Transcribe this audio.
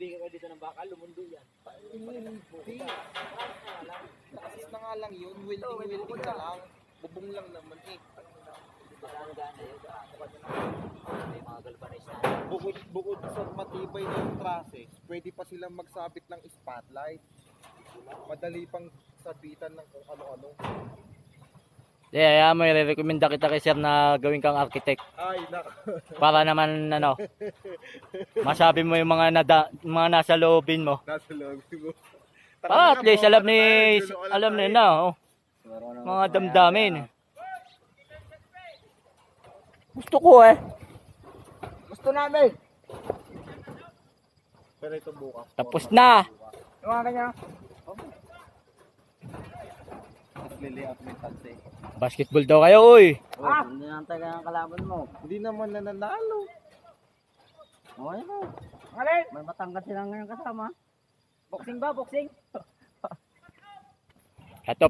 bigay ka dito ng bakal, lumundo yan. Hindi. Assist na nga lang yun. Wilting na lang. Bubong lang naman eh. Gana yun. May mga galvanize na. Bukod sa matibay na yung trusses, pwede pa silang magsabit ng spotlight. Madali pang sabitan ng kung ano-ano. Yeah, may re-recommenda kita kay sir na gawin kang architect. Ay, Para naman ano, masabi mo yung mga nasa loobin mo. nasa loob mo. At least alam nila, oh. Mga damdamin. Gusto ko eh. Gusto namin! Pero ito bukas. Tapos na. Yung mga kanya. Liliap ng tanse. Basketball daw kayo, uy. Hindi nantay ka ng kalaban mo. Hindi naman nananalo. Okay mo. Alin? May matangkat sila ngayon kasama. Boxing ba? Boxing? Ito